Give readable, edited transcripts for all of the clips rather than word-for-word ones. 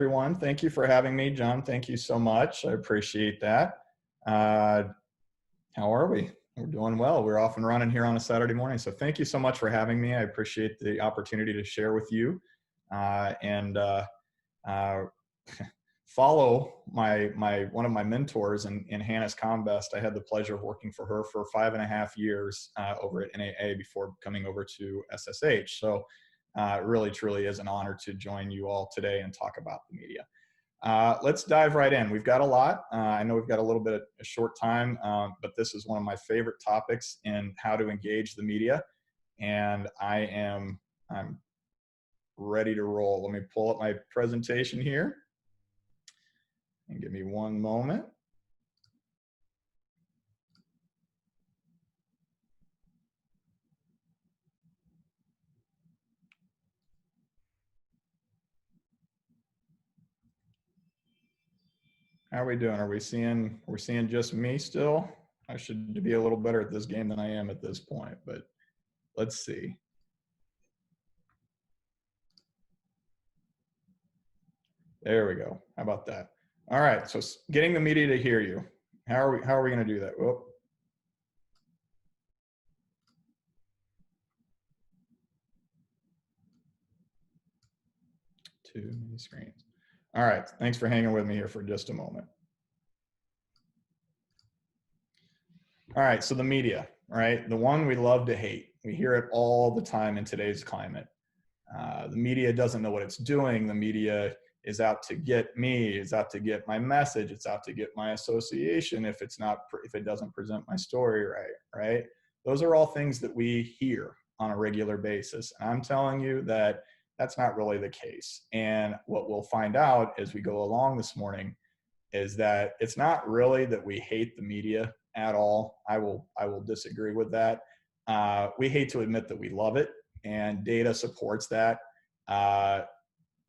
Everyone. Thank you for having me, John. Thank you so much. I appreciate that. Uh, how are we? We're doing well. We're off and running here on a Saturday morning. So thank you so much for having me. I appreciate the opportunity to share with you and follow one of my mentors in Hannah's Combest. I had the pleasure of working for her for 5.5 years over at NAA before coming over to SSH. So it really, truly is an honor to join you all today and talk about the media. Let's dive right in. We've got a lot. I know we've got a little bit of a short time, but this is one of my favorite topics in how to engage the media. And I'm ready to roll. Let me pull up my presentation here. And give me one moment. How are we doing? We're seeing just me still? I should be a little better at this game than I am at this point, but let's see. There we go. How about that? All right, so getting the media to hear you. How are we going to do that? Whoop. Too many screens. All right, thanks for hanging with me here for just a moment. All right, so the media, right? The one we love to hate. We hear it all the time in today's climate. The media doesn't know what it's doing. The media is out to get me, is out to get my message, it's out to get my association if it doesn't present my story right? Those are all things that we hear on a regular basis. And I'm telling you that that's not really the case. And what we'll find out as we go along this morning is that it's not really that we hate the media at all. I will disagree with that. We hate to admit that we love it, and data supports that.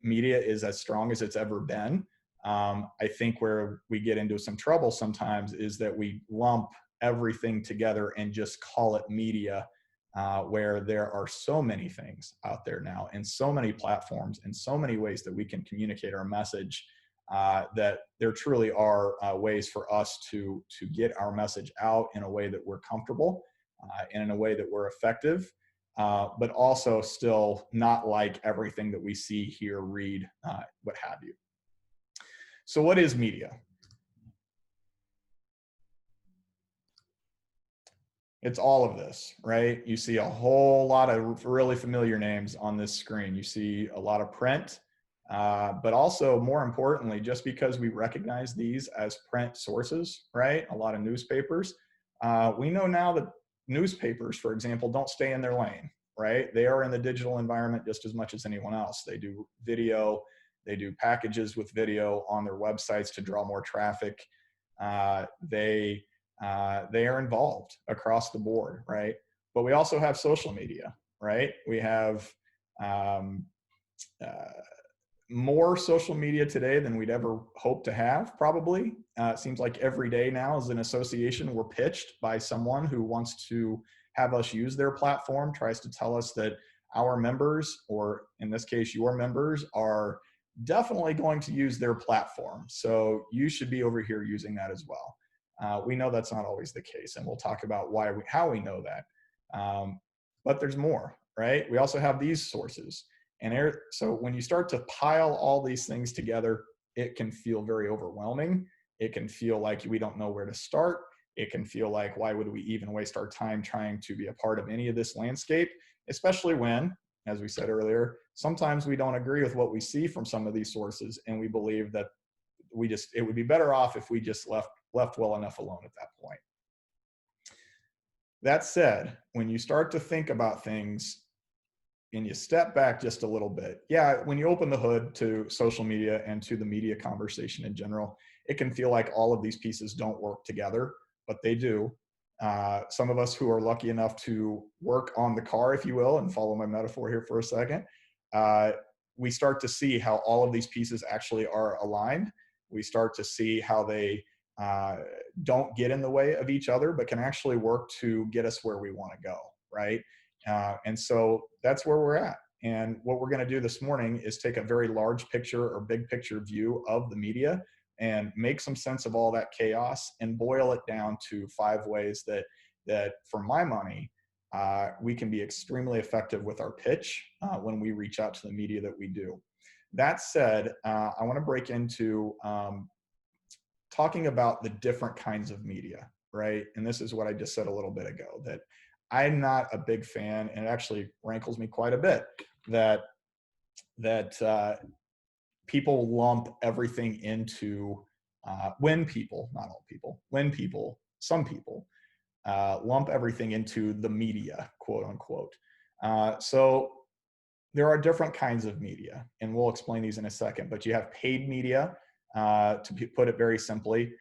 Media is as strong as it's ever been. I think where we get into some trouble sometimes is that we lump everything together and just call it media, where there are so many things out there now and so many platforms and so many ways that we can communicate our message, that there truly are ways for us to get our message out in a way that we're comfortable and in a way that we're effective. But also still not like everything that we see, hear, read, what have you. So what is media? It's all of this, right? You see a whole lot of really familiar names on this screen. You see a lot of print, but also more importantly, just because we recognize these as print sources, right? A lot of newspapers, we know now that newspapers, for example, don't stay in their lane, right? They are in the digital environment just as much as anyone else. They do video, they do packages with video on their websites to draw more traffic. They are involved across the board, right? But we also have social media, right? We have more social media today than we'd ever hope to have, probably. It seems like every day now as an association, we're pitched by someone who wants to have us use their platform, tries to tell us that our members, or in this case, your members, are definitely going to use their platform. So you should be over here using that as well. We know that's not always the case, and we'll talk about how we know that. But there's more, right? We also have these sources. And so when you start to pile all these things together, it can feel very overwhelming. It can feel like we don't know where to start. It can feel like, why would we even waste our time trying to be a part of any of this landscape, especially when, as we said earlier, sometimes we don't agree with what we see from some of these sources, and we believe that it would be better off if we just left well enough alone at that point. That said, when you start to think about things and you step back just a little bit, yeah, when you open the hood to social media and to the media conversation in general, it can feel like all of these pieces don't work together, but they do. Some of us who are lucky enough to work on the car, if you will, and follow my metaphor here for a second, we start to see how all of these pieces actually are aligned. We start to see how they don't get in the way of each other, but can actually work to get us where we want to go, right? And so that's where we're at. And what we're going to do this morning is take a very large picture or big picture view of the media and make some sense of all that chaos and boil it down to 5 ways that for my money, we can be extremely effective with our pitch when we reach out to the media that we do. That said, I want to break into talking about the different kinds of media, right? And this is what I just said a little bit ago, that I'm not a big fan, and it actually rankles me quite a bit, that people lump everything into when people, not all people, when people, some people lump everything into the media, quote unquote. So there are different kinds of media, and we'll explain these in a second, but you have paid media, to put it very simply.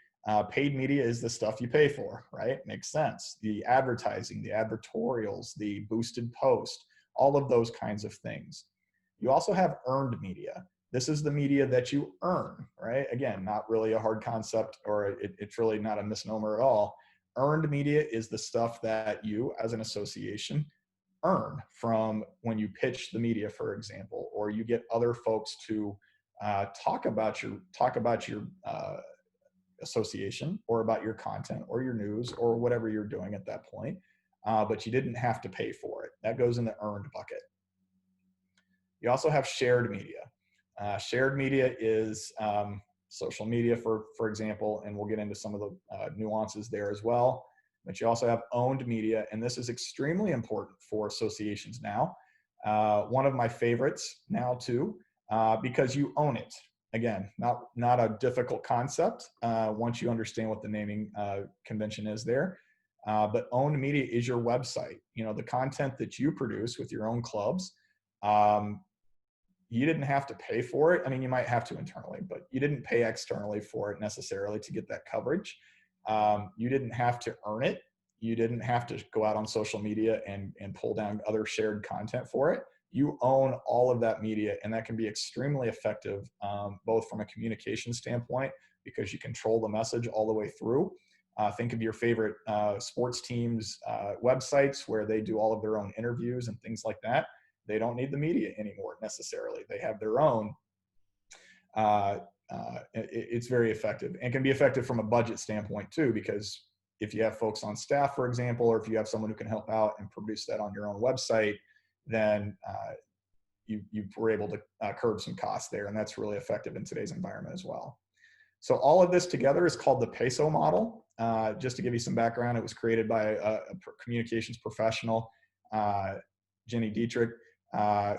Paid media is the stuff you pay for, right? Makes sense. The advertising, the advertorials, the boosted post, all of those kinds of things. You also have earned media. This is the media that you earn, right? Again, not really a hard concept, or it's really not a misnomer at all. Earned media is the stuff that you, as an association, earn from when you pitch the media, for example, or you get other folks to talk about your association, or about your content or your news or whatever you're doing at that point, but you didn't have to pay for it. That goes in the earned bucket. You also have shared media. Shared media is social media, for example, and we'll get into some of the nuances there as well. But you also have owned media, and this is extremely important for associations now. One of my favorites now too, because you own it. Again, not a difficult concept once you understand what the naming convention is there. But owned media is your website. You know, the content that you produce with your own clubs. You didn't have to pay for it. I mean, you might have to internally, but you didn't pay externally for it necessarily to get that coverage. You didn't have to earn it. You didn't have to go out on social media and pull down other shared content for it. You own all of that media, and that can be extremely effective, both from a communication standpoint, because you control the message all the way through. Think of your favorite sports teams' websites where they do all of their own interviews and things like that. They don't need the media anymore necessarily. They have their own. It's very effective, and can be effective from a budget standpoint too, because if you have folks on staff, for example, or if you have someone who can help out and produce that on your own website, then you were able to curb some costs there, and that's really effective in today's environment as well. So all of this together is called the PESO model. Just to give you some background, it was created by a communications professional, Jenny Dietrich,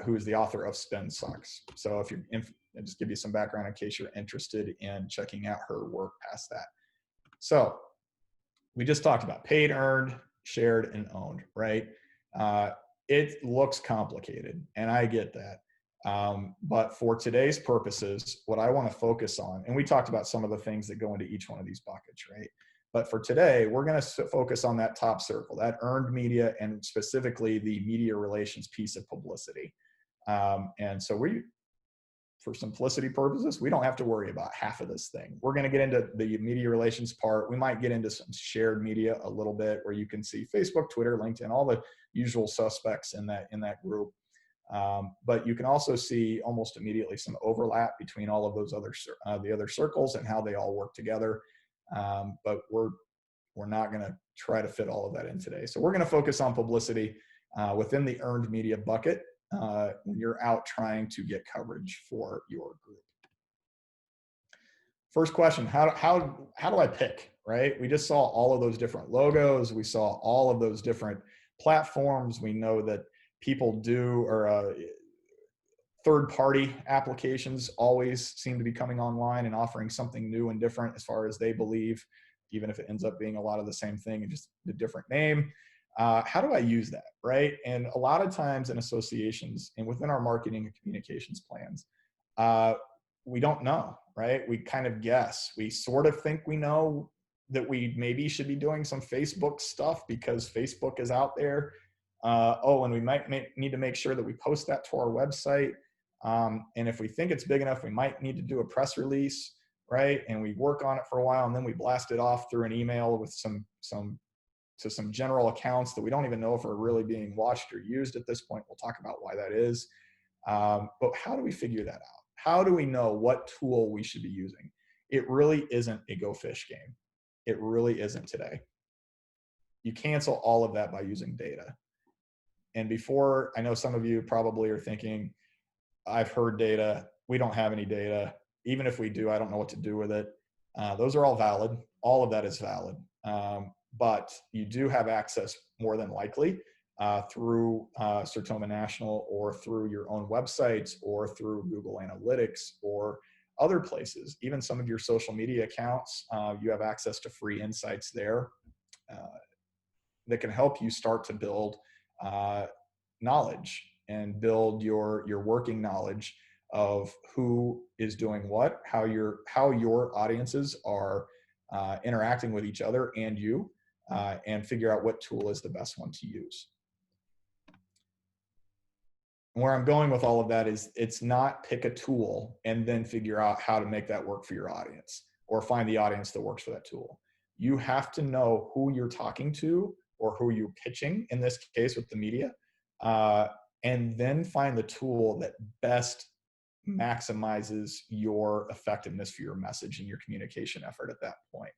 who is the author of Spin Sucks. So if you're, just give you some background in case you're interested in checking out her work past that. So we just talked about paid, earned, shared, and owned, right? It looks complicated, and I get that. But for today's purposes, what I want to focus on, and we talked about some of the things that go into each one of these buckets, right? But for today, we're going to focus on that top circle, that earned media, and specifically the media relations piece of publicity. And so for simplicity purposes, we don't have to worry about half of this thing. We're going to get into the media relations part. We might get into some shared media a little bit, where you can see Facebook, Twitter, LinkedIn, all the usual suspects in that group. But you can also see almost immediately some overlap between all of those the other circles and how they all work together. But we're not going to try to fit all of that in today. So we're going to focus on publicity within the earned media bucket when you're out trying to get coverage for your group. First question, how do I pick, right? We just saw all of those different logos. We saw all of those different platforms. We know that people do, or third-party applications always seem to be coming online and offering something new and different as far as they believe, even if it ends up being a lot of the same thing and just a different name. How do I use that, right? And a lot of times in associations and within our marketing and communications plans, we don't know, right? We kind of guess. We sort of think we know that we maybe should be doing some Facebook stuff because Facebook is out there. And we might need to make sure that we post that to our website. And if we think it's big enough, we might need to do a press release, right? And we work on it for a while, and then we blast it off through an email with some general accounts that we don't even know if are really being watched or used at this point. We'll talk about why that is. But how do we figure that out? How do we know what tool we should be using? It really isn't a go fish game. It really isn't today. You cancel all of that by using data. And before, I know some of you probably are thinking, I've heard data. We don't have any data. Even if we do, I don't know what to do with it. Those are all valid. All of that is valid. But you do have access more than likely through Sertoma National or through your own websites or through Google Analytics or other places. Even some of your social media accounts, you have access to free insights there that can help you start to build knowledge and build your working knowledge of who is doing what, how your audiences are interacting with each other and you, and figure out what tool is the best one to use. Where I'm going with all of that is it's not pick a tool and then figure out how to make that work for your audience or find the audience that works for that tool. You have to know who you're talking to or who you're pitching, in this case with the media, and then find the tool that best maximizes your effectiveness for your message and your communication effort at that point.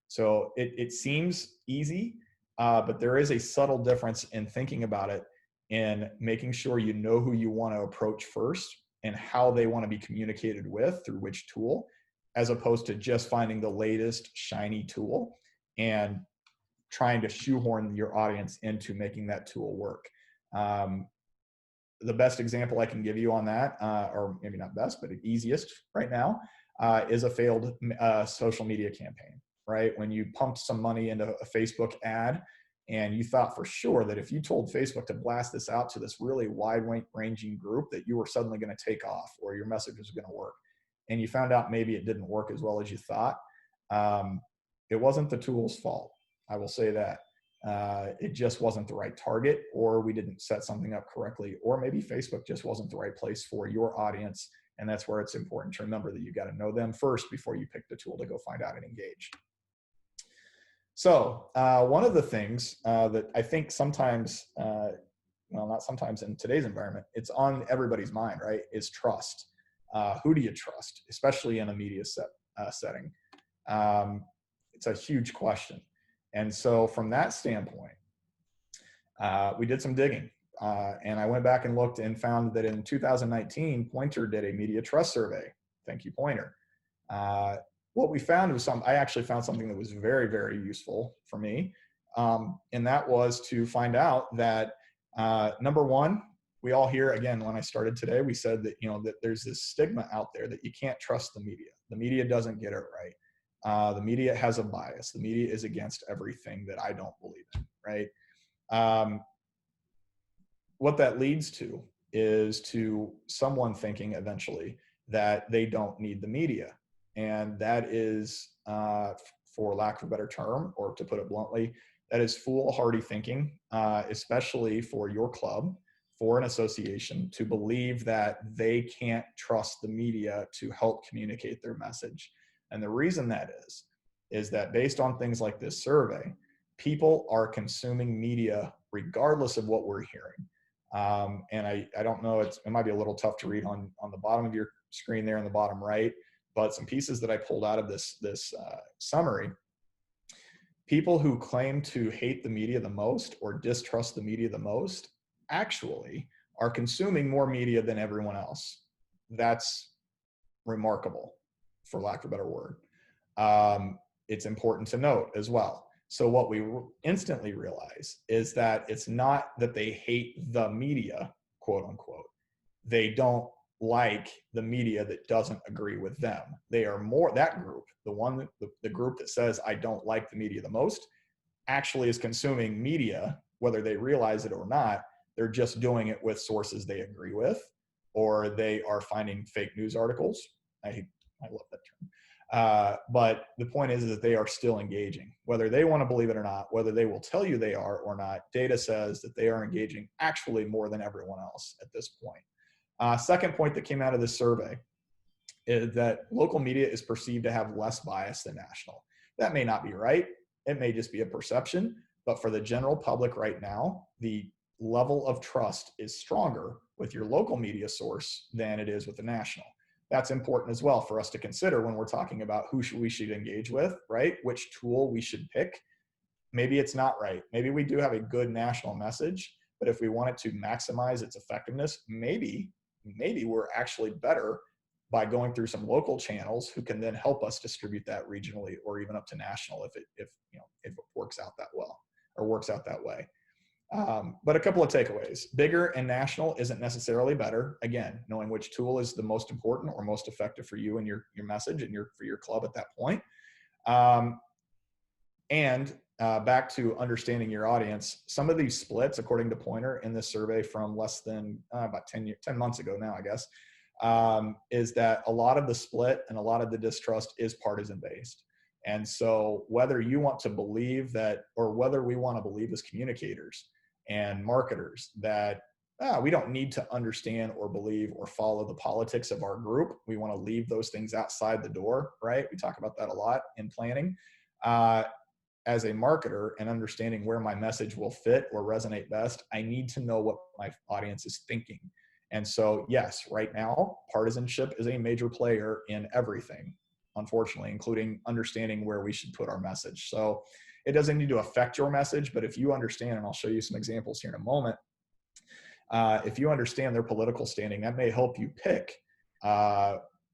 So it seems easy, but there is a subtle difference in thinking about it, in making sure you know who you want to approach first and how they want to be communicated with through which tool, as opposed to just finding the latest shiny tool and trying to shoehorn your audience into making that tool work. The best example I can give you on that, or maybe not best, but the easiest right now, is a failed social media campaign, right? When you pumped some money into a Facebook ad and you thought for sure that if you told Facebook to blast this out to this really wide-ranging group that you were suddenly going to take off or your message was going to work. And you found out maybe it didn't work as well as you thought. It wasn't the tool's fault. I will say that. It just wasn't the right target, or we didn't set something up correctly, or maybe Facebook just wasn't the right place for your audience. And that's where it's important to remember that you got to know them first before you pick the tool to go find out and engage. So one of the things that I think sometimes, well, not sometimes in today's environment, it's on everybody's mind, right, is trust. Who do you trust, especially in a media setting? It's a huge question. And so from that standpoint, we did some digging. And I went back and looked and found that in 2019, Pointer did a media trust survey. Thank you, Pointer. What we found was I actually found something that was very, very useful for me. And that was to find out that, number one, we all hear, again, when I started today, we said that, that there's this stigma out there that you can't trust the media. The media doesn't get it right. The media has a bias. The media is against everything that I don't believe in, right? What that leads to is to someone thinking eventually that they don't need the media. And that is, for lack of a better term, or to put it bluntly, that is foolhardy thinking, especially for your club, for an association, to believe that they can't trust the media to help communicate their message. And the reason that is that based on things like this survey, people are consuming media regardless of what we're hearing. And I don't know, it might be a little tough to read on the bottom of your screen there in the bottom right, but some pieces that I pulled out of this summary. People who claim to hate the media the most or distrust the media the most actually are consuming more media than everyone else. That's remarkable, for lack of a better word. It's important to note as well. So what we instantly realize is that it's not that they hate the media, quote unquote. They don't like the media that doesn't agree with them. They are more, that group, the group that says, I don't like the media the most, actually is consuming media, whether they realize it or not. They're just doing it with sources they agree with, or they are finding fake news articles. I love that term. But the point is that they are still engaging, whether they want to believe it or not, whether they will tell you they are or not. Data says that they are engaging actually more than everyone else at this point. Second point that came out of this survey is that local media is perceived to have less bias than national. That may not be right. It may just be a perception, but for the general public right now, the level of trust is stronger with your local media source than it is with the national. That's important as well for us to consider when we're talking about we should engage with, right? Which tool we should pick. Maybe it's not right. Maybe we do have a good national message, but if we want it to maximize its effectiveness, maybe we're actually better by going through some local channels who can then help us distribute that regionally or even up to national if it works out that well or works out that way. But a couple of takeaways. Bigger and national isn't necessarily better. Again, knowing which tool is the most important or most effective for you and your message and for your club at that point. Back to understanding your audience, some of these splits, according to Pointer in this survey from less than about 10 months ago now, I guess, is that a lot of the split and a lot of the distrust is partisan based. And so whether you want to believe that, or whether we want to believe as communicators and marketers that we don't need to understand or believe or follow the politics of our group. We want to leave those things outside the door, right? We talk about that a lot in planning. As a marketer and understanding where my message will fit or resonate best, I need to know what my audience is thinking. And so, yes, right now, partisanship is a major player in everything, unfortunately, including understanding where we should put our message. So it doesn't need to affect your message, but if you understand, and I'll show you some examples here in a moment, if you understand their political standing, that may help you pick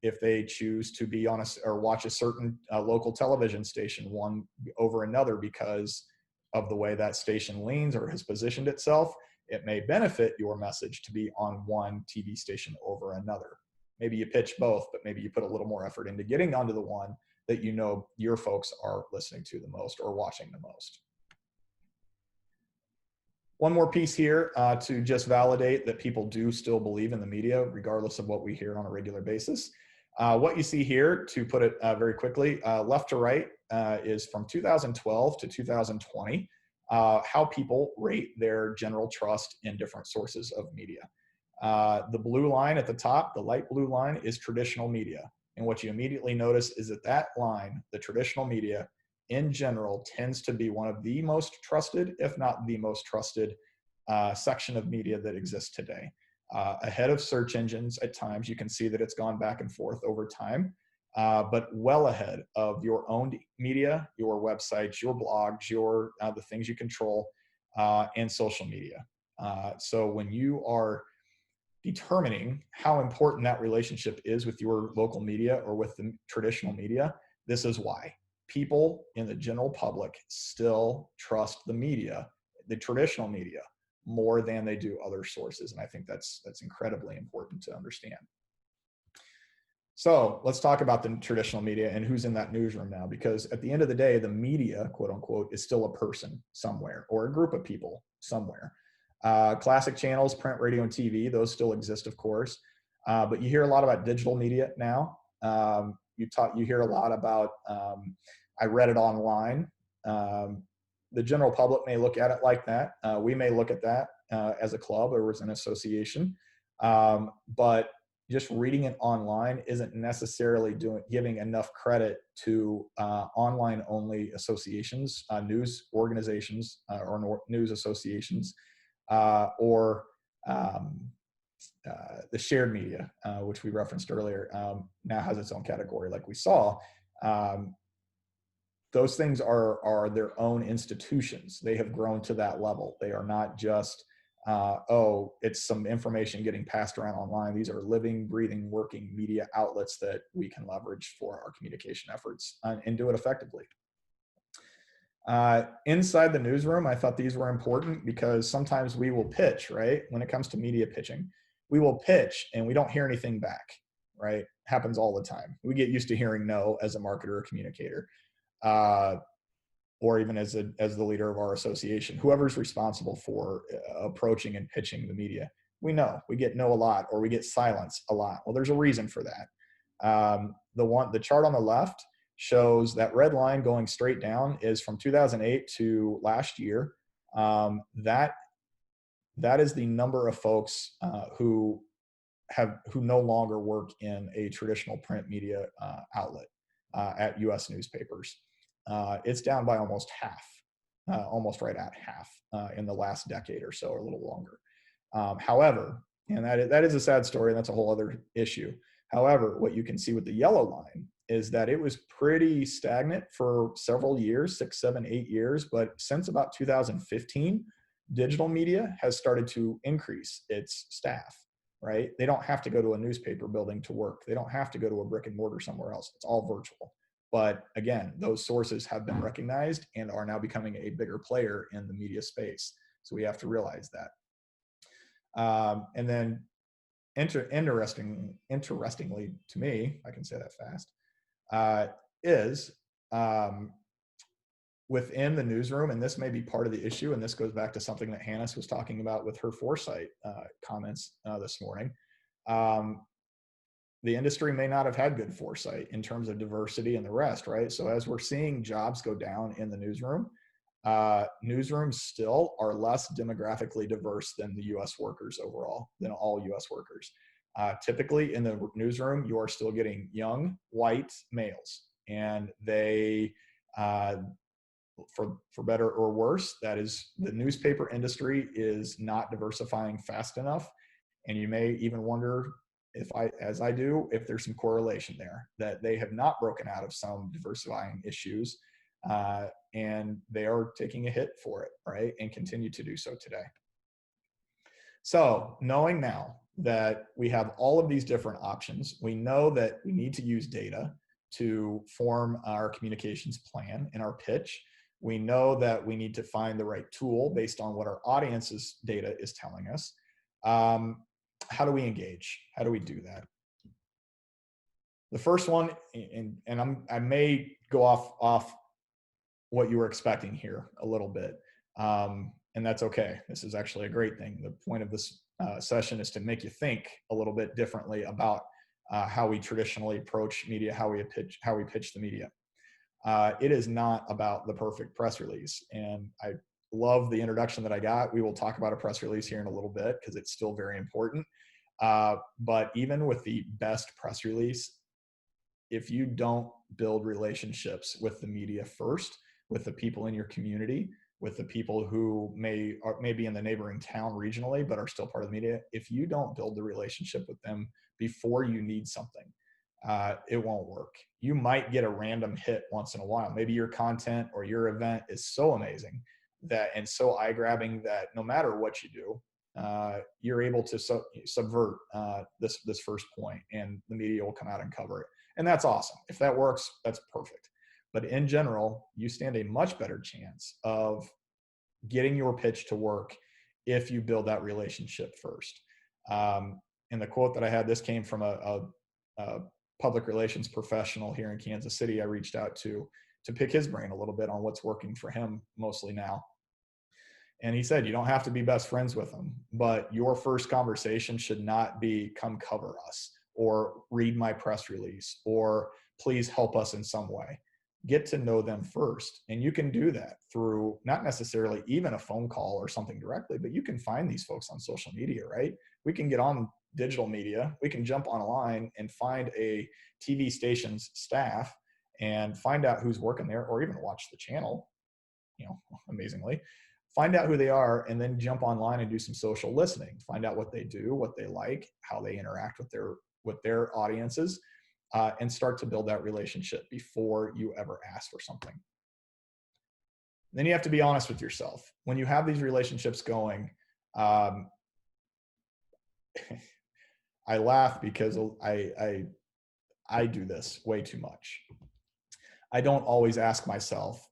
if they choose to be on or watch a certain local television station one over another because of the way that station leans or has positioned itself. It may benefit your message to be on one TV station over another. Maybe you pitch both, but maybe you put a little more effort into getting onto the one that you know your folks are listening to the most or watching the most. One more piece here to just validate that people do still believe in the media, regardless of what we hear on a regular basis. What you see here, to put it very quickly, left to right, is from 2012 to 2020, how people rate their general trust in different sources of media. The blue line at the top, the light blue line, is traditional media. And what you immediately notice is that that line, the traditional media, in general, tends to be one of the most trusted, if not the most trusted, section of media that exists today. Ahead of search engines at times. You can see that it's gone back and forth over time, but well ahead of your own media, your websites, your blogs, the things you control, and social media. So when you are determining how important that relationship is with your local media or with the traditional media, this is why. People in the general public still trust the media, the traditional media, more than they do other sources. And I think that's incredibly important to understand. So let's talk about the traditional media and who's in that newsroom now, because at the end of the day, the media, quote unquote, is still a person somewhere or a group of people somewhere. Classic channels, print, radio, and TV, those still exist, of course. But you hear a lot about digital media now. You hear a lot about, I read it online. The general public may look at it like that. We may look at that as a club or as an association. But just reading it online isn't necessarily giving enough credit to online-only associations, news organizations, or news associations, or the shared media, which we referenced earlier, now has its own category, like we saw. Those things are their own institutions. They have grown to that level. They are not just, it's some information getting passed around online. These are living, breathing, working media outlets that we can leverage for our communication efforts and do it effectively. Inside the newsroom, I thought these were important because sometimes we will pitch, right? When it comes to media pitching, we will pitch and we don't hear anything back, right? Happens all the time. We get used to hearing no as a marketer or communicator. Or even as the leader of our association, whoever's responsible for approaching and pitching the media, we know we get no a lot, or we get silence a lot. Well, there's a reason for that. The chart on the left shows that red line going straight down is from 2008 to last year. That is the number of folks who no longer work in a traditional print media outlet at U.S. newspapers. It's down by almost half. almost right at half in the last decade or so, or a little longer. However, and that is a sad story, and that's a whole other issue. However, what you can see with the yellow line is that it was pretty stagnant for several years, 6, 7, 8 years. But since about 2015, digital media has started to increase its staff, right? They don't have to go to a newspaper building to work. They don't have to go to a brick and mortar somewhere else. It's all virtual. But again, those sources have been recognized and are now becoming a bigger player in the media space. So we have to realize that. And then interestingly to me, I can say that fast, is within the newsroom, and this may be part of the issue, and this goes back to something that Hannes was talking about with her foresight comments this morning. The industry may not have had good foresight in terms of diversity and the rest, right? So as we're seeing jobs go down in the newsroom, newsrooms still are less demographically diverse than the U.S. workers overall, than all U.S. workers. Typically in the newsroom, you are still getting young, white males, and they, for better or worse, that is, the newspaper industry is not diversifying fast enough. And you may even wonder, as I do, if there's some correlation there, that they have not broken out of some diversifying issues, and they are taking a hit for it, right? And continue to do so today. So knowing now that we have all of these different options, we know that we need to use data to form our communications plan and our pitch. We know that we need to find the right tool based on what our audience's data is telling us. How do we engage? How do we do that? The first one, and I may go off what you were expecting here a little bit, and that's okay. This is actually a great thing. The point of this session is to make you think a little bit differently about how we traditionally approach media, how we pitch the media. It is not about the perfect press release, and I love the introduction that I got. We will talk about a press release here in a little bit because it's still very important. But even with the best press release, if you don't build relationships with the media first, with the people in your community, with the people who may be in the neighboring town regionally, but are still part of the media, if you don't build the relationship with them before you need something, it won't work. You might get a random hit once in a while. Maybe your content or your event is so amazing and so eye-grabbing that no matter what you do, you're able to subvert this first point, and the media will come out and cover it. And that's awesome. If that works, that's perfect. But in general, you stand a much better chance of getting your pitch to work if you build that relationship first. And the quote that I had, this came from a public relations professional here in Kansas City. I reached out to pick his brain a little bit on what's working for him mostly now. And he said, you don't have to be best friends with them, but your first conversation should not be, come cover us, or read my press release, or please help us in some way. Get to know them first. And you can do that through not necessarily even a phone call or something directly, but you can find these folks on social media, right? We can get on digital media. We can jump online and find a TV station's staff and find out who's working there, or even watch the channel, amazingly. Find out who they are, and then jump online and do some social listening. Find out what they do, what they like, how they interact with their audiences, and start to build that relationship before you ever ask for something. Then you have to be honest with yourself. When you have these relationships going, I laugh because I do this way too much. I don't always ask myself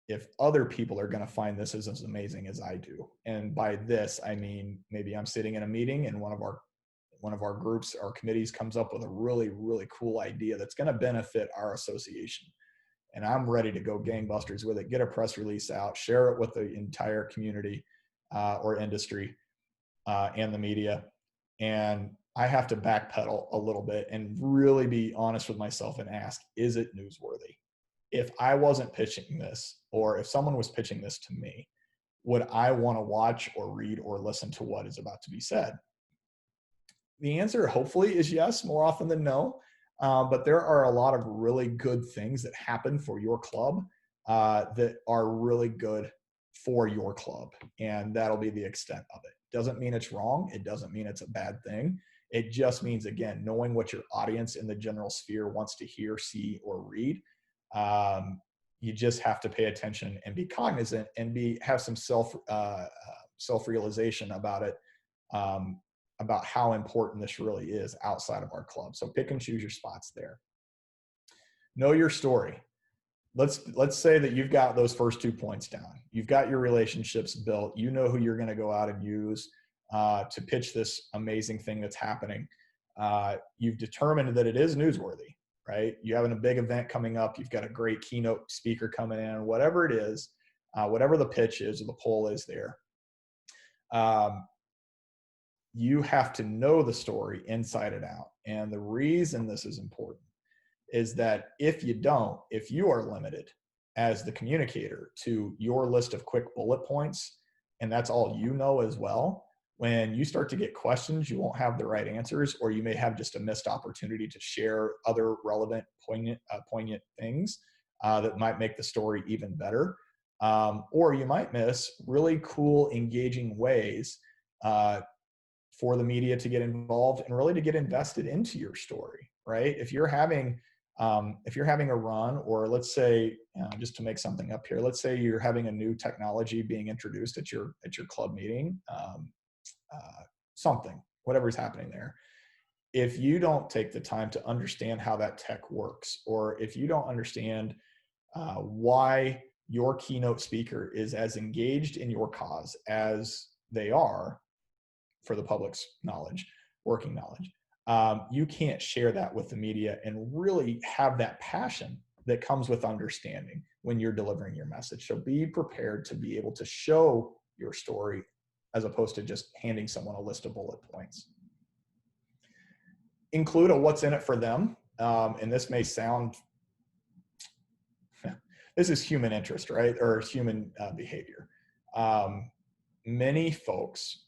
if other people are going to find this as amazing as I do. And by this, I mean, maybe I'm sitting in a meeting and one of our groups, our committees, comes up with a really, really cool idea that's going to benefit our association. And I'm ready to go gangbusters with it, get a press release out, share it with the entire community or industry and the media. And I have to backpedal a little bit and really be honest with myself and ask, is it newsworthy? If I wasn't pitching this, or if someone was pitching this to me, would I want to watch or read or listen to what is about to be said? The answer hopefully is yes, more often than no. But there are a lot of really good things that happen for your club that are really good for your club. And that'll be the extent of it. Doesn't mean it's wrong. It doesn't mean it's a bad thing. It just means, again, knowing what your audience in the general sphere wants to hear, see, or read. You just have to pay attention and be cognizant and have some self-realization about it, about how important this really is outside of our club. So pick and choose your spots there. Know your story. Let's say that you've got those first 2 points down. You've got your relationships built. You know who you're going to go out and use to pitch this amazing thing that's happening. You've determined that it is newsworthy, right? You have a big event coming up. You've got a great keynote speaker coming in, whatever it is, whatever the pitch is or the poll is there. You have to know the story inside and out. And the reason this is important is that if you are limited as the communicator to your list of quick bullet points, and that's all you know as well, when you start to get questions, you won't have the right answers, or you may have just a missed opportunity to share other relevant, poignant things that might make the story even better. Or you might miss really cool, engaging ways for the media to get involved and really to get invested into your story, right? If you're having a run, or let's say, just to make something up here, let's say you're having a new technology being introduced at your club meeting, whatever's happening there. If you don't take the time to understand how that tech works, or if you don't understand why your keynote speaker is as engaged in your cause as they are for the public's knowledge, working knowledge, you can't share that with the media and really have that passion that comes with understanding when you're delivering your message. So be prepared to be able to show your story as opposed to just handing someone a list of bullet points. Include a what's in it for them. And this may sound, this is human interest, right? Or human behavior. Many folks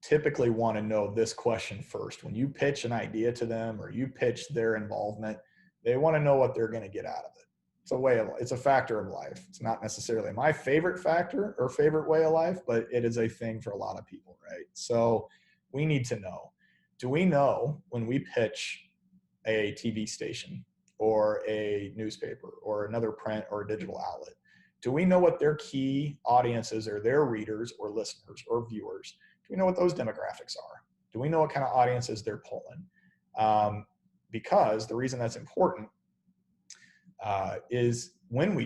typically want to know this question first. When you pitch an idea to them or you pitch their involvement, they want to know what they're going to get out of it. It's a factor of life. It's not necessarily my favorite factor or favorite way of life, but it is a thing for a lot of people, right? So we need to know, do we know when we pitch a TV station or a newspaper or another print or digital outlet, do we know what their key audiences or their readers or listeners or viewers, do we know what those demographics are? Do we know what kind of audiences they're pulling? Because the reason that's important is when we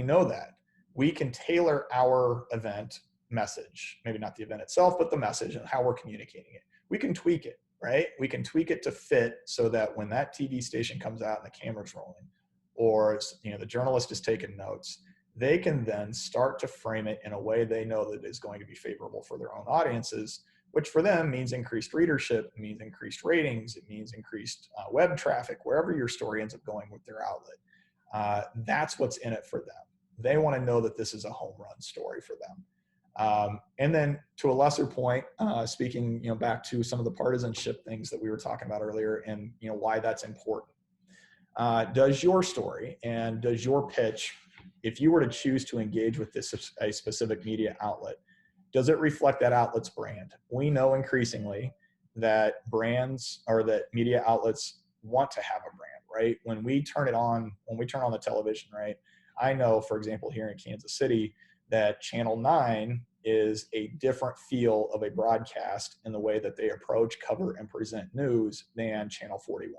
know that, we can tailor our event message, maybe not the event itself, but the message and how we're communicating it. We can tweak it, right? We can tweak it to fit so that when that TV station comes out and the camera's rolling, or the journalist is taking notes, they can then start to frame it in a way they know that is going to be favorable for their own audiences, which for them means increased readership, it means increased ratings, it means increased web traffic, wherever your story ends up going with their outlet. That's what's in it for them. They want to know that this is a home run story for them. And then to a lesser point, speaking back to some of the partisanship things that we were talking about earlier, and why that's important. Does your story and does your pitch, if you were to choose to engage with a specific media outlet, does it reflect that outlet's brand? We know increasingly that brands, or that media outlets, want to have a brand, right? When we turn on the television, right? I know, for example, here in Kansas City, that Channel 9 is a different feel of a broadcast in the way that they approach, cover, and present news than Channel 41.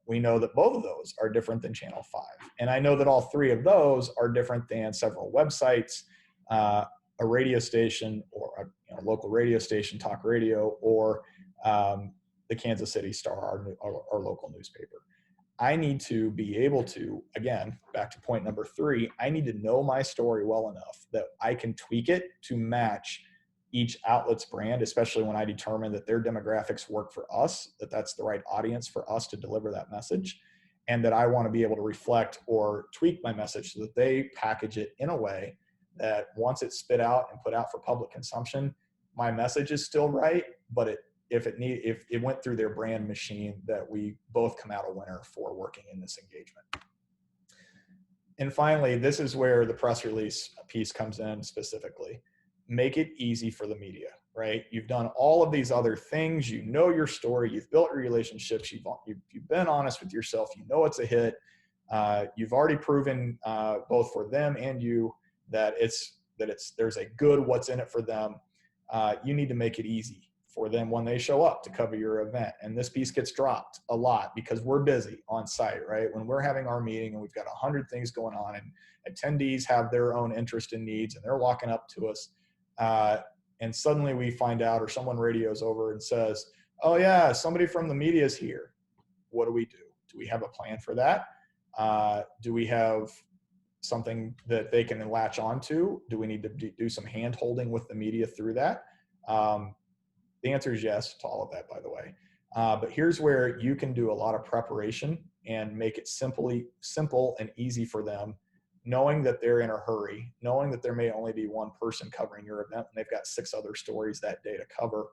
We know that both of those are different than Channel 5. And I know that all three of those are different than several websites, a radio station, or a local radio station, talk radio, or the Kansas City Star, our local newspaper. I need to be able to, again, back to point number 3, I need to know my story well enough that I can tweak it to match each outlet's brand, especially when I determine that their demographics work for us, that that's the right audience for us to deliver that message, and that I want to be able to reflect or tweak my message so that they package it in a way that once it's spit out and put out for public consumption, my message is still right, but if it went through their brand machine, that we both come out a winner for working in this engagement. And finally, this is where the press release piece comes in specifically. Make it easy for the media, right? You've done all of these other things. You know your story. You've built your relationships. You've been honest with yourself. You know it's a hit. You've already proven both for them and you that there's a good what's in it for them. You need to make it easy for them when they show up to cover your event. And this piece gets dropped a lot because we're busy on site, right? When we're having our meeting and we've got 100 things going on and attendees have their own interest and needs and they're walking up to us, and suddenly we find out, or someone radios over and says, oh yeah, somebody from the media is here. What do we do? Do we have a plan for that? Do we have something that they can latch onto? Do we need to do some hand holding with the media through that? The answer is yes to all of that, by the way. But here's where you can do a lot of preparation and make it simple and easy for them, knowing that they're in a hurry, knowing that there may only be one person covering your event and they've got 6 other stories that day to cover.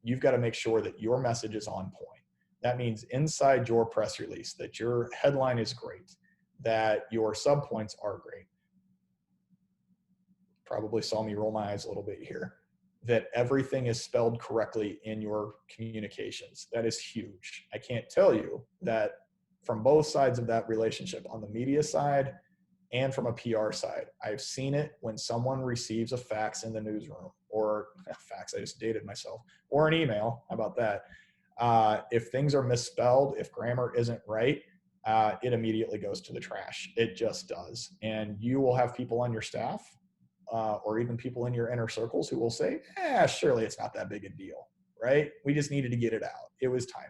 You've got to make sure that your message is on point. That means inside your press release, that your headline is great, that your subpoints are great. Probably saw me roll my eyes a little bit here. That everything is spelled correctly in your communications. That is huge. I can't tell you that from both sides of that relationship, on the media side and from a PR side, I've seen it when someone receives a fax in the newsroom, or a fax, I just dated myself, or an email. How about that? If things are misspelled, if grammar isn't right, it immediately goes to the trash. It just does. And you will have people on your staff or even people in your inner circles who will say, surely it's not that big a deal, right? We just needed to get it out. It was timely.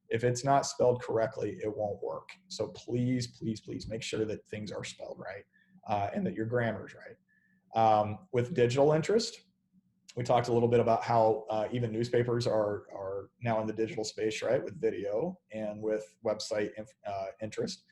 If it's not spelled correctly, it won't work. So please, please, please make sure that things are spelled right and that your grammar is right. With digital interest, we talked a little bit about how even newspapers are now in the digital space, right? With video and with website interest.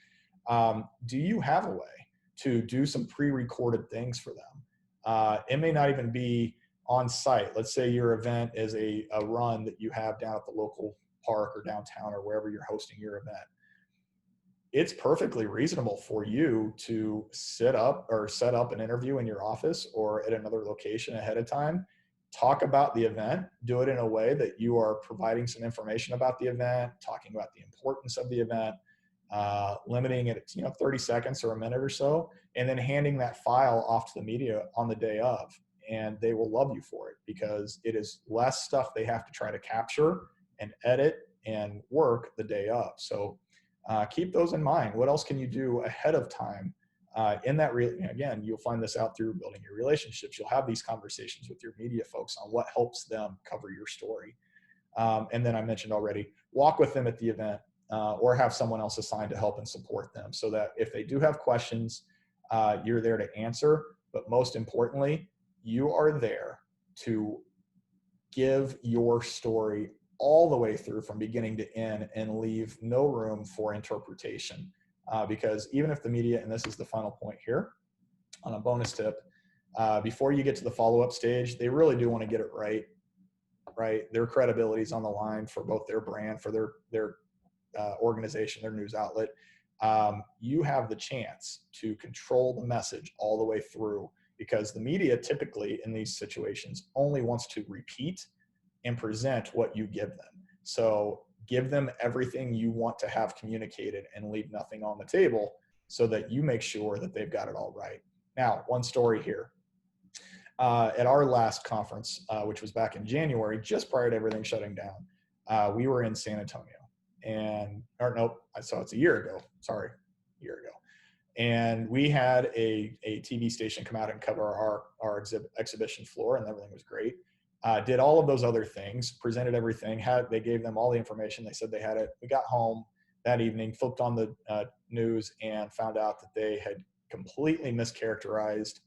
Do you have a way to do some pre-recorded things for them? It may not even be on site. Let's say your event is a run that you have down at the local park or downtown or wherever you're hosting your event. It's perfectly reasonable for you to set up an interview in your office or at another location ahead of time, talk about the event, do it in a way that you are providing some information about the event, talking about the importance of the event, limiting it, 30 seconds or a minute or so, and then handing that file off to the media on the day of. And they will love you for it because it is less stuff they have to try to capture and edit and work the day of. So keep those in mind. What else can you do ahead of time? Again, you'll find this out through building your relationships. You'll have these conversations with your media folks on what helps them cover your story. And then I mentioned already, walk with them at the event or have someone else assigned to help and support them so that if they do have questions, you're there to answer. But most importantly, you are there to give your story all the way through from beginning to end and leave no room for interpretation. Because even if the media, and this is the final point here on a bonus tip, before you get to the follow-up stage, they really do want to get it right? Their credibility is on the line for both their brand, for their organization, their news outlet. You have the chance to control the message all the way through because the media typically in these situations only wants to repeat and present what you give them. So give them everything you want to have communicated and leave nothing on the table so that you make sure that they've got it all right. Now, one story here. At our last conference, which was back in January, just prior to everything shutting down, we were in San Antonio. It's a year ago. Sorry, a year ago. And we had a TV station come out and cover our exhibition floor, and everything was great. Did all of those other things, presented everything, they gave them all the information. They said they had it. We got home that evening, flipped on the news and found out that they had completely mischaracterized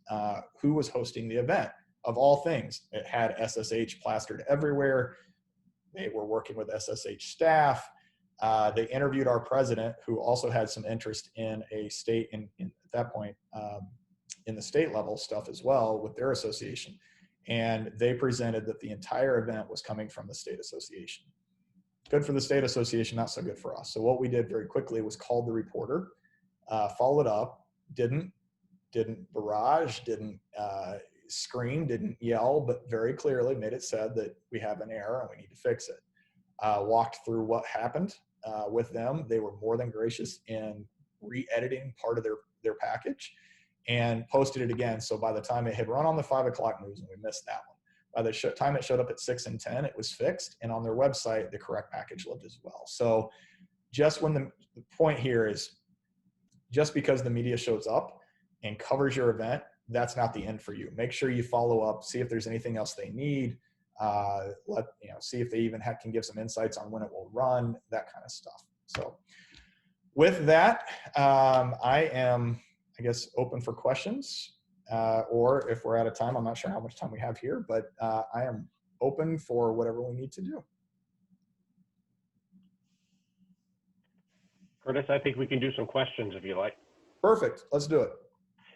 who was hosting the event. Of all things, it had SSH plastered everywhere. They were working with SSH staff. They interviewed our president, who also had some interest in a state, at that point, in the state level stuff as well with their association. And they presented that the entire event was coming from the state association. Good for the state association, not so good for us. So what we did very quickly was called the reporter, followed up, didn't barrage, didn't scream, didn't yell, but very clearly made it said that we have an error and we need to fix it. Walked through what happened with them. They were more than gracious in re-editing part of their package and posted it again. So by the time it had run on the 5 o'clock news, and we missed that one, by the time it showed up at 6 and 10, it was fixed. And on their website, the correct package lived as well. So just when the point here is, just because the media shows up and covers your event, that's not the end for you. Make sure you follow up, see if there's anything else they need, see if they even can give some insights on when it will run, that kind of stuff. So with that, I am, I guess, open for questions, or if we're out of time, I'm not sure how much time we have here, but I am open for whatever we need to do. Curtis, I think we can do some questions if you like. Perfect. Let's do it.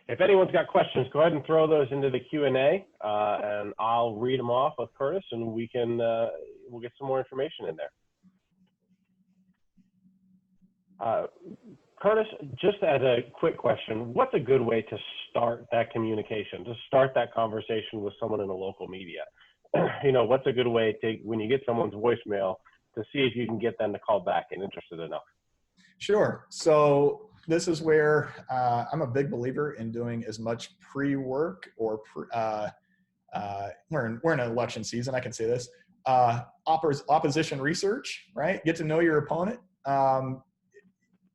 If anyone's got questions, go ahead and throw those into the Q&A, and I'll read them off with Curtis, and we can we'll get some more information in there. Curtis, just as a quick question, what's a good way to start that communication, to start that conversation with someone in the local media? What's a good way to, when you get someone's voicemail, to see if you can get them to call back and interested enough? Sure. So this is where I'm a big believer in doing as much pre-work or we're in an election season, I can say this, opposition research, right? Get to know your opponent.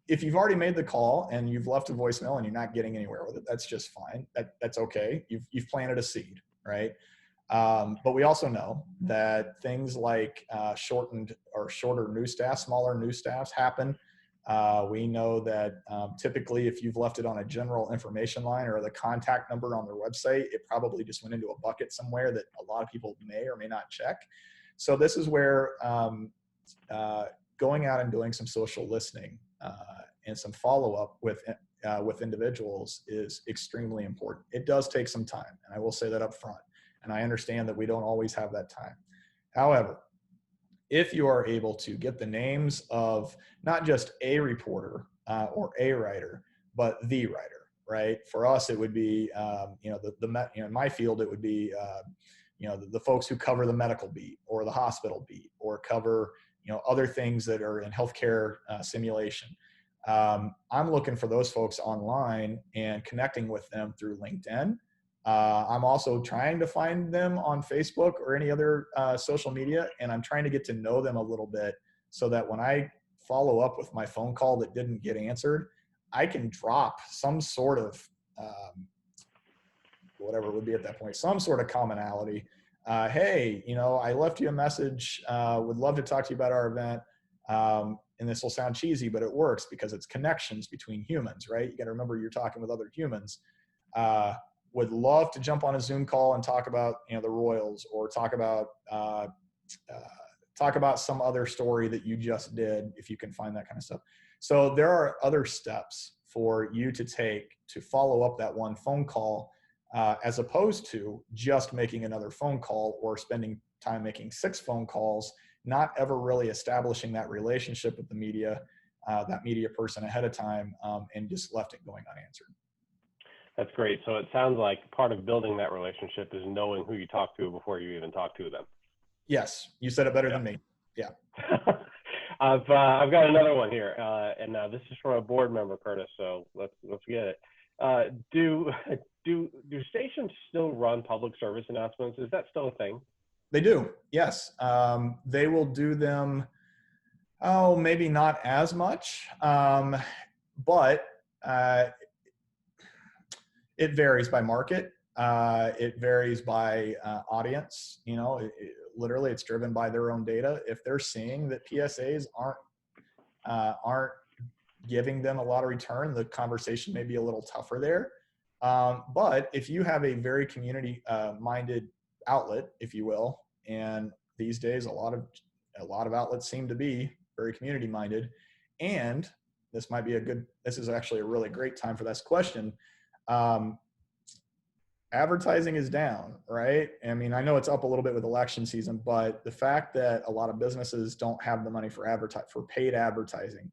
If you've already made the call and you've left a voicemail and you're not getting anywhere with it, that's just fine. That's okay. You've planted a seed, right? But we also know that things like shortened or shorter news staff, smaller news staffs happen. We know that typically if you've left it on a general information line or the contact number on their website, it probably just went into a bucket somewhere that a lot of people may or may not check. So this is where going out and doing some social listening and some follow-up with individuals is extremely important. It does take some time, and I will say that up front. And I understand that we don't always have that time. However, if you are able to get the names of not just a reporter or a writer, but the writer, right? For us, it would be, in my field, it would be, the folks who cover the medical beat or the hospital beat or cover, other things that are in healthcare simulation. I'm looking for those folks online and connecting with them through LinkedIn. I'm also trying to find them on Facebook or any other social media, and I'm trying to get to know them a little bit so that when I follow up with my phone call that didn't get answered, I can drop some sort of, whatever it would be at that point, some sort of commonality. Hey, I left you a message, would love to talk to you about our event. And this will sound cheesy, but it works because it's connections between humans, right? You got to remember you're talking with other humans. Would love to jump on a Zoom call and talk about, the Royals or talk about some other story that you just did, if you can find that kind of stuff. So there are other steps for you to take to follow up that one phone call, as opposed to just making another phone call or spending time making 6 phone calls, not ever really establishing that relationship with the media, that media person ahead of time, and just left it going unanswered. That's great. So it sounds like part of building that relationship is knowing who you talk to before you even talk to them. Yes, you said it better than me. Yeah. I've got another one here, and this is from a board member, Curtis. So let's get it. Do stations still run public service announcements? Is that still a thing? They do. Yes, they will do them. Oh, maybe not as much, but it varies by market. It varies by audience. Literally, it's driven by their own data. If they're seeing that PSAs aren't giving them a lot of return, the conversation may be a little tougher there. But if you have a very community-minded outlet, if you will, and these days a lot of outlets seem to be very community-minded, and this is actually a really great time for this question. Advertising is down, right? I mean, I know it's up a little bit with election season, but the fact that a lot of businesses don't have the money for paid advertising,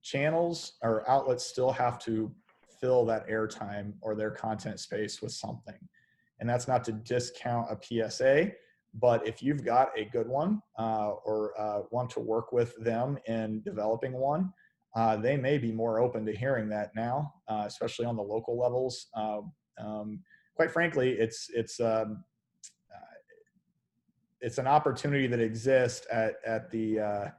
channels or outlets still have to fill that airtime or their content space with something. And that's not to discount a PSA, but if you've got a good one or want to work with them in developing one, they may be more open to hearing that now, especially on the local levels. Quite frankly, it's an opportunity that exists at the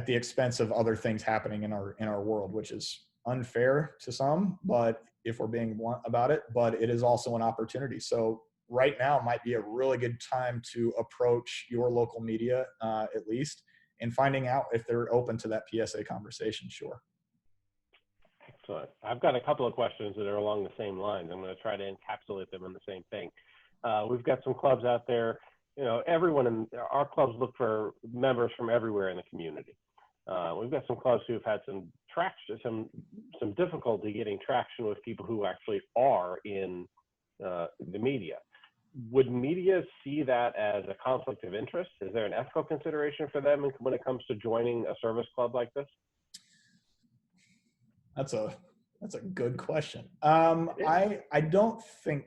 expense of other things happening in our world, which is unfair to some, but if we're being blunt about it, but it is also an opportunity. So right now might be a really good time to approach your local media, at least, and finding out if they're open to that PSA conversation. Sure. Excellent. I've got a couple of questions that are along the same lines. I'm going to try to encapsulate them in the same thing. We've got some clubs out there. You know, everyone in our clubs look for members from everywhere in the community. We've got some clubs who've had some traction, some difficulty getting traction with people who actually are in the media. Would media see that as a conflict of interest? Is there an ethical consideration for them when it comes to joining a service club like this? That's a good question. I don't think,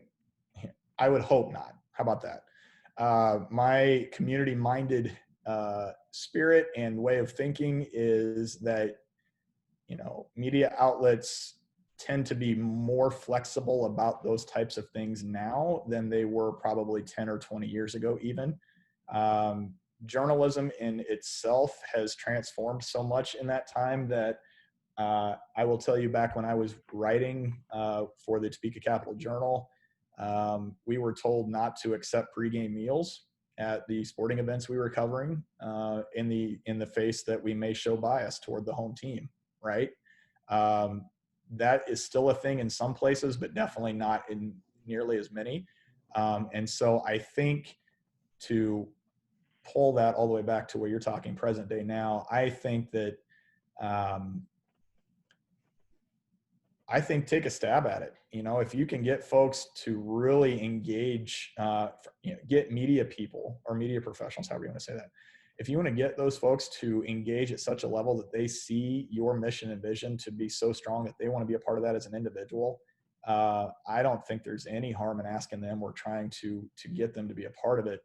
I would hope not. How about that? My community-minded spirit and way of thinking is that, you know, media outlets tend to be more flexible about those types of things now than they were probably 10 or 20 years ago even. Journalism in itself has transformed so much in that time that I will tell you, back when I was writing for the Topeka Capital Journal, we were told not to accept pregame meals at the sporting events we were covering in the face that we may show bias toward the home team, right? That is still a thing in some places, but definitely not in nearly as many. And so I think, to pull that all the way back to where you're talking present day now, I think that take a stab at it. You know, if you can get folks to really engage, get media people or media professionals, however you want to say that. If you want to get those folks to engage at such a level that they see your mission and vision to be so strong that they want to be a part of that as an individual, I don't think there's any harm in asking them or trying to get them to be a part of it.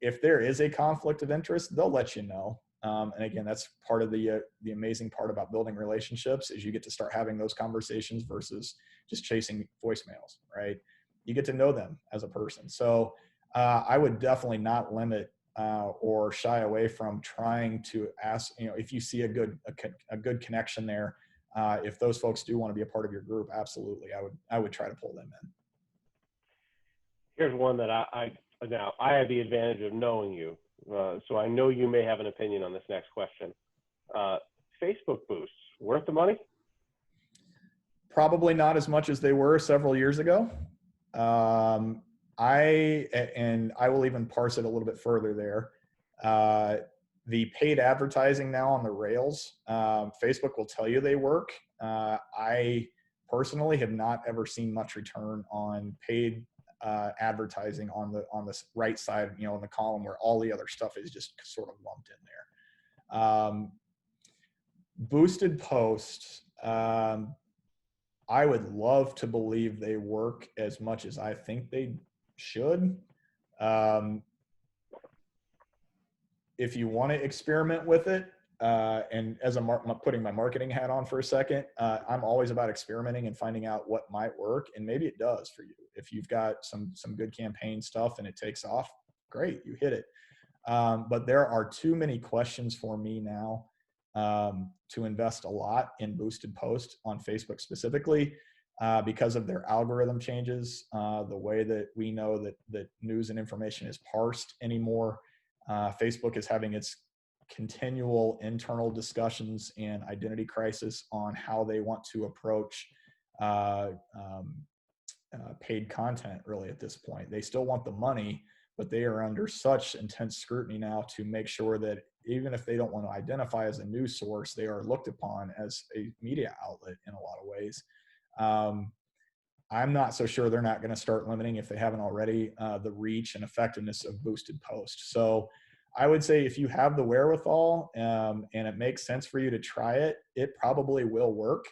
If there is a conflict of interest, they'll let you know. And again, that's part of the amazing part about building relationships, is you get to start having those conversations versus just chasing voicemails, right? You get to know them as a person. So I would definitely not limit or shy away from trying to ask, you know, if you see a good connection there, if those folks do want to be a part of your group, absolutely, I would try to pull them in. Here's one that I have the advantage of knowing you. So I know you may have an opinion on this next question. Facebook boosts, worth the money? Probably not as much as they were several years ago. I will even parse it a little bit further there. The paid advertising now on the rails, Facebook will tell you they work. I personally have not ever seen much return on paid advertising on the right side, you know, in the column where all the other stuff is just sort of lumped in there. Boosted posts, I would love to believe they work as much as I think they should. If you want to experiment with it, and as I'm putting my marketing hat on for a second, I'm always about experimenting and finding out what might work, and maybe it does for you. If you've got some good campaign stuff and it takes off, great, you hit it. But there are too many questions for me now to invest a lot in boosted posts on Facebook specifically, because of their algorithm changes, the way that we know that news and information is parsed anymore. Facebook is having its continual internal discussions and identity crisis on how they want to approach paid content really at this point. They still want the money, but they are under such intense scrutiny now to make sure that even if they don't want to identify as a news source, they are looked upon as a media outlet in a lot of ways. I'm not so sure they're not going to start limiting, if they haven't already, the reach and effectiveness of boosted posts. So I would say if you have the wherewithal and it makes sense for you to try it, it probably will work.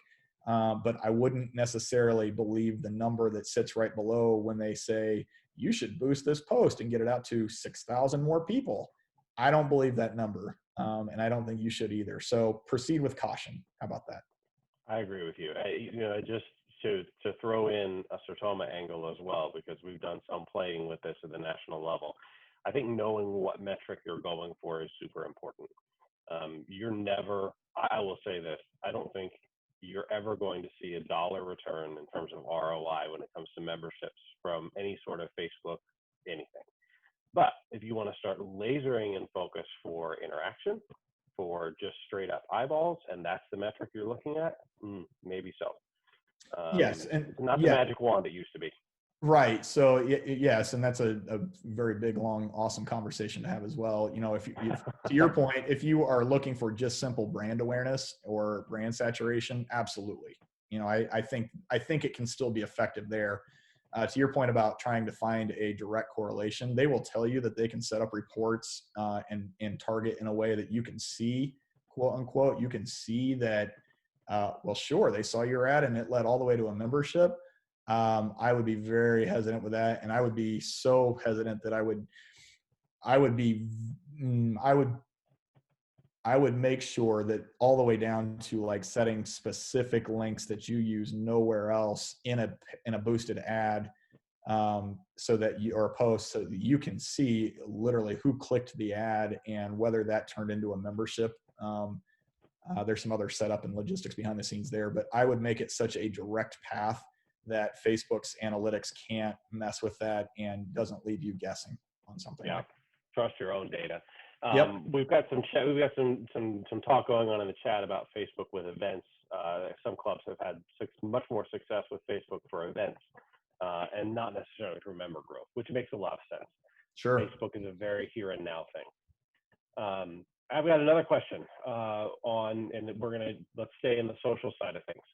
But I wouldn't necessarily believe the number that sits right below when they say you should boost this post and get it out to 6,000 more people. I don't believe that number, and I don't think you should either. So proceed with caution. How about that? I agree with you. Just to throw in a Sertoma angle as well, because we've done some playing with this at the national level. I think knowing what metric you're going for is super important. You're never, I will say this, I don't think you're ever going to see a dollar return in terms of ROI when it comes to memberships from any sort of Facebook anything. But if you want to start lasering in focus for interaction, for just straight up eyeballs, and that's the metric you're looking at, maybe so. Yes, and it's not the magic wand it used to be. Right. So yes, and that's a very big, long, awesome conversation to have as well. If to your point, if you are looking for just simple brand awareness or brand saturation, absolutely. I think it can still be effective there. To your point about trying to find a direct correlation, they will tell you that they can set up reports and target in a way that you can see, quote unquote, you can see that. Well, sure, they saw your ad and it led all the way to a membership. I would be very hesitant with that, and I would be so hesitant that I would make sure that all the way down to like setting specific links that you use nowhere else in a boosted ad, so that or a post, so that you can see literally who clicked the ad and whether that turned into a membership. There's some other setup and logistics behind the scenes there, but I would make it such a direct path that Facebook's analytics can't mess with that and doesn't leave you guessing on something. Yeah, trust your own data. Yep. We've got some talk going on in the chat about Facebook with events. Some clubs have had much more success with Facebook for events, and not necessarily for member growth, which makes a lot of sense. Sure. Facebook is a very here and now thing. I've got another question and let's stay in the social side of things,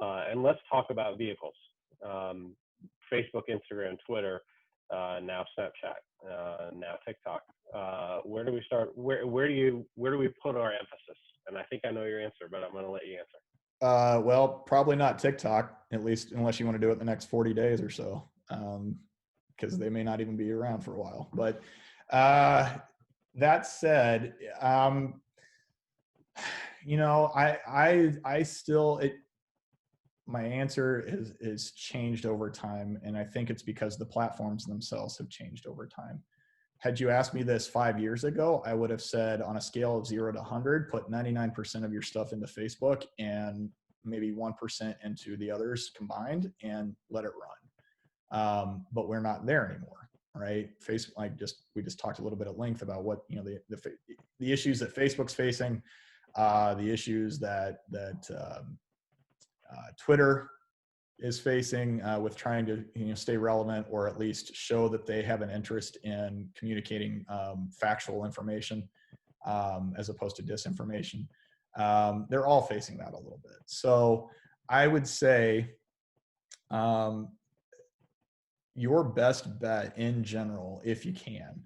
and let's talk about vehicles. Facebook, Instagram, Twitter, now Snapchat, now TikTok. Where do we start? Where do we put our emphasis? And I think I know your answer, but I'm going to let you answer. Well, probably not TikTok, at least unless you want to do it the next 40 days or so, because they may not even be around for a while. But that said, I still my answer is changed over time, and I think it's because the platforms themselves have changed over time. Had you asked me this 5 years ago, I would have said on a scale of 0 to 100, put 99% of your stuff into Facebook and maybe 1% into the others combined and let it run. But we're not there anymore, right? Facebook, we just talked a little bit at length about what the issues that Facebook's facing, the issues that Twitter is facing with trying to stay relevant, or at least show that they have an interest in communicating factual information as opposed to disinformation. They're all facing that a little bit. So I would say your best bet in general, if you can,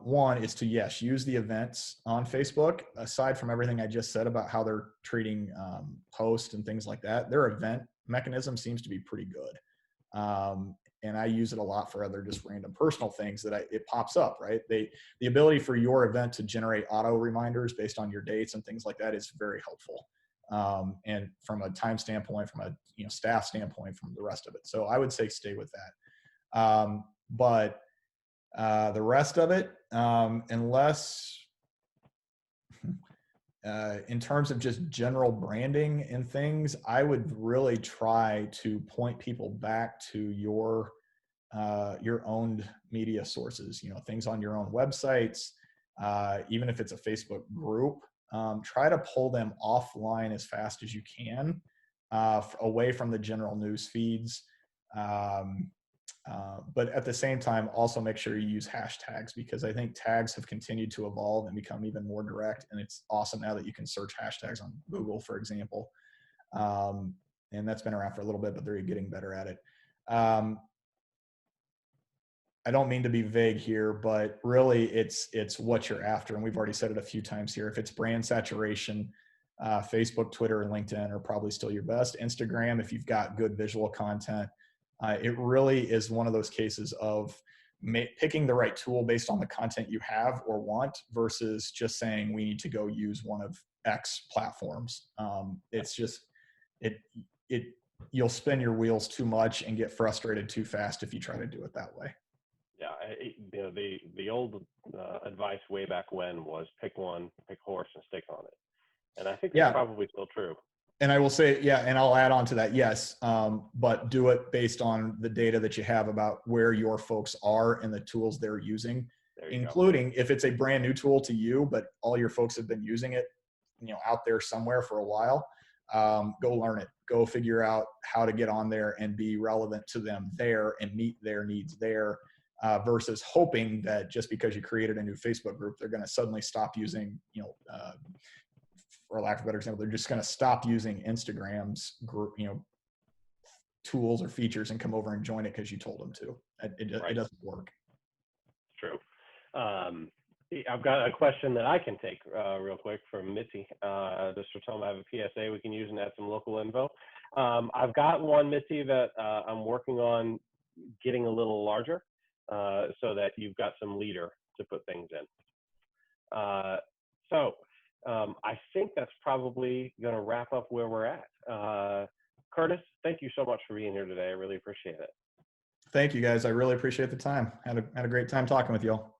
one is to, yes, use the events on Facebook. Aside from everything I just said about how they're treating posts and things like that, their event mechanism seems to be pretty good. And I use it a lot for other just random personal things that it pops up, right? The ability for your event to generate auto reminders based on your dates and things like that is very helpful. And from a time standpoint, from a staff standpoint, from the rest of it. So I would say stay with that. But the rest of it, unless in terms of just general branding and things, I would really try to point people back to your owned media sources, things on your own websites, even if it's a Facebook group, try to pull them offline as fast as you can, away from the general news feeds. But at the same time, also make sure you use hashtags, because I think tags have continued to evolve and become even more direct. And it's awesome now that you can search hashtags on Google, for example. And that's been around for a little bit, but they're getting better at it. I don't mean to be vague here, but really it's what you're after. And we've already said it a few times here. If it's brand saturation, Facebook, Twitter, and LinkedIn are probably still your best. Instagram, if you've got good visual content, it really is one of those cases of picking the right tool based on the content you have or want versus just saying we need to go use one of X platforms. It's just it it you'll spin your wheels too much and get frustrated too fast if you try to do it that way. Yeah, you know, the old advice way back when was pick one, pick horse, and stick on it. And I think that's Yeah. probably still true. And I will say, yeah, and I'll add on to that, yes, but do it based on the data that you have about where your folks are and the tools they're using, There you go. including if it's a brand new tool to you, but all your folks have been using it, out there somewhere for a while. Go learn it. Go figure out how to get on there and be relevant to them there and meet their needs there. Versus hoping that just because you created a new Facebook group, they're going to suddenly stop using, for lack of a better example, they're just going to stop using Instagram's group, tools or features and come over and join it because you told them to. It doesn't work. True. I've got a question that I can take real quick from Mitzi. Just for telling me I have a PSA we can use and add some local info. I've got one, Mitzi, that I'm working on getting a little larger so that you've got some leader to put things in. I think that's probably going to wrap up where we're at. Curtis, thank you so much for being here today. I really appreciate it. Thank you, guys. I really appreciate the time. Had a great time talking with y'all.